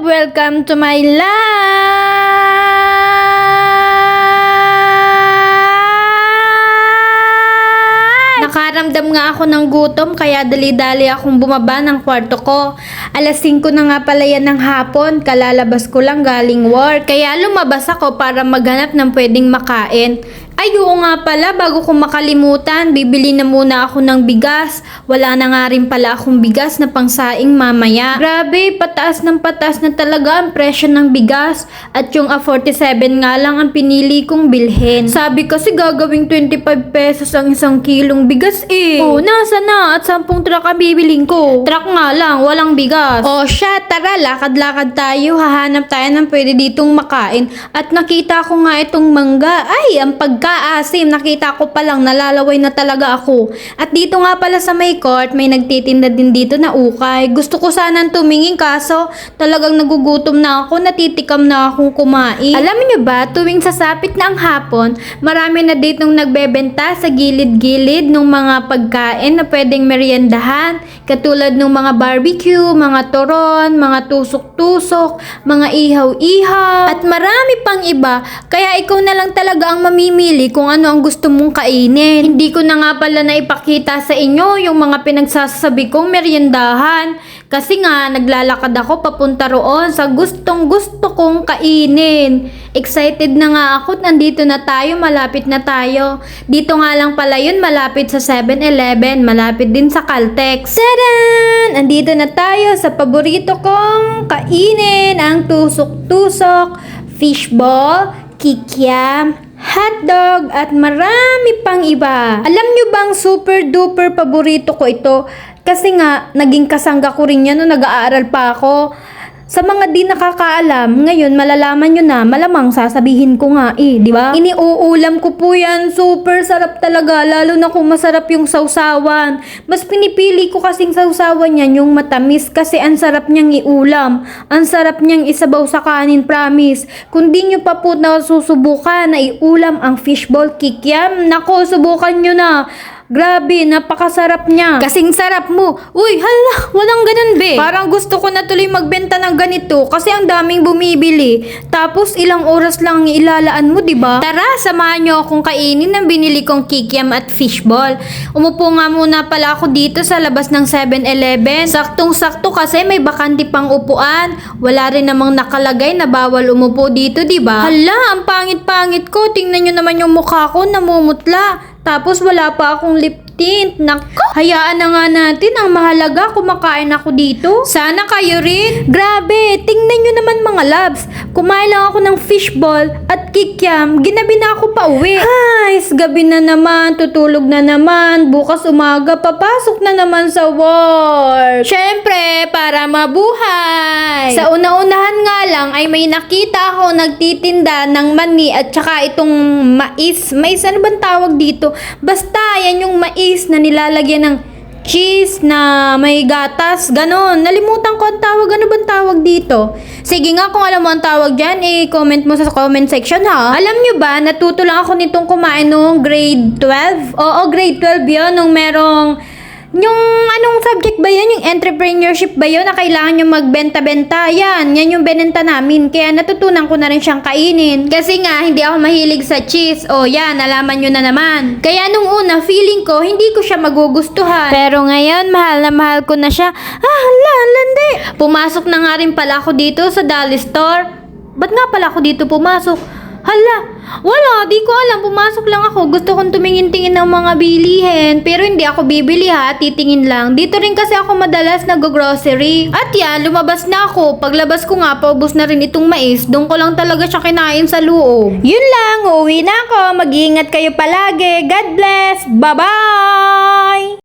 Welcome to my life! Nakaramdam nga ako ng gutom kaya dali-dali akong bumaba ng kwarto ko. Alas 5 na nga pala yan ng hapon, kalalabas ko lang galing work. Kaya lumabas ako para maghanap ng pwedeng makain. Ay, oo nga pala, bago ko makalimutan, bibili na muna ako ng bigas. Wala na nga rin pala akong bigas na pangsaing mamaya. Grabe, pataas na talaga ang presyo ng bigas. At yung A47 nga lang ang pinili kong bilhin. Sabi kasi gagawing 25 pesos ang isang kilong bigas eh. Oh, nasa na? At 10 truck ang bibiling ko. Truck nga lang, walang bigas. Oh, siya, tara, lakad-lakad tayo. Hahanap tayo ng pwede ditong makain. At nakita ko nga itong mangga. Ay, ang pagkaasim, nakita ko palang nalalaway na talaga ako. At dito nga pala sa may court, may nagtitinda din dito na ukay. Gusto ko sanang tumingin kaso talagang nagugutom na ako, natitikam na akong kumain. Alam niyo ba, tuwing sasapit na ang hapon, marami na ditong nagbebenta sa gilid-gilid ng mga pagkain na pwedeng meriendahan. Katulad ng mga barbecue, mga turon, mga tusok-tusok, mga ihaw-ihaw, at marami pang iba. Kaya ikaw na lang talaga ang mamimili kung ano ang gusto mong kainin. Hindi ko na nga pala naipakita sa inyo yung mga pinagsasabi kong meriendahan. Kasi nga, naglalakad ako papunta roon sa gustong gusto kong kainin. Excited na nga ako, nandito na tayo, malapit na tayo. Dito nga lang pala yun, malapit sa 7-Eleven, malapit din sa Caltex. Tadan! Andito na tayo sa paborito kong kainin, ang tusok-tusok, fishball, kikiam, hotdog, at marami pang iba. Alam nyo bang super duper paborito ko ito? Kasi nga, naging kasangga ko rin yan nung nag-aaral pa ako. Sa mga di nakakaalam, ngayon malalaman nyo na, malamang sasabihin ko nga di ba? Iniuulam ko po yan, super sarap talaga, lalo na kung masarap yung sausawan. Mas pinipili ko kasing sausawan yan yung matamis kasi ang sarap niyang iulam. Ang sarap niyang isabaw sa kanin, promise. Kung di nyo pa po nasusubukan na iulam ang fishball kikiam, nako, subukan nyo na. Grabe, napakasarap niya. Kasing sarap mo. Uy, hala, walang ganun be. Parang gusto ko na tuloy magbenta ng ganito kasi ang daming bumibili. Tapos ilang oras lang ang ilalaan mo, diba? Tara, samahan nyo akong kainin ng binili kong kikiam at fishball. Umupo nga muna pala ako dito sa labas ng 7-Eleven. Saktong-sakto kasi may bakante pang upuan. Wala rin namang nakalagay na bawal umupo dito, diba? Hala, ang pangit-pangit ko. Tingnan nyo naman yung mukha ko, namumutla. Tapos wala pa akong lip tint. Nako, hayaan na nga natin. Ang mahalaga, kumakain ako dito. Sana kayo rin. Grabe, tingnan nyo naman mga loves. Kumain lang ako ng fishball at kikiam. Ginabi na ako pa uwi. Ay, gabi na naman. Tutulog na naman. Bukas umaga, papasok na naman sa work. Syempre, para mabuhay. Sa una-unahan nga lang ay may nakita ako nagtitinda ng mani at saka itong mais. Mais, ano bang tawag dito? Basta, yan yung mais na nilalagyan ng cheese na may gatas, ganon. Nalimutan ko ang tawag. Ano bang tawag dito? Sige nga, kung alam mo ang tawag dyan, i-comment mo sa comment section ha. Alam nyo ba, natuto lang ako nitong kumain nung grade 12. Oo, grade 12 yun, nung merong yung anong subject ba yun? Yung entrepreneurship ba yun na kailangan nyo magbenta-benta? Yan yung benenta namin. Kaya natutunan ko na rin siyang kainin. Kasi nga, hindi ako mahilig sa cheese. O yan, nalaman nyo na naman. Kaya nung una, feeling ko, hindi ko siya magugustuhan. Pero ngayon, mahal na mahal ko na siya. Landi. Pumasok na nga rin pala ako dito sa Dolly Store. Ba't nga pala ako dito pumasok? Hala, wala, di ko alam. Pumasok lang ako. Gusto kong tumingin-tingin ng mga bilihin. Pero hindi ako bibili ha, titingin lang. Dito rin kasi ako madalas nag-grocery. At yan, lumabas na ako. Paglabas ko nga, paubos na rin itong mais. Doon ko lang talaga siya kinain sa loob. Yun lang, uuwi na ako. Mag-iingat kayo palagi. God bless. Bye-bye!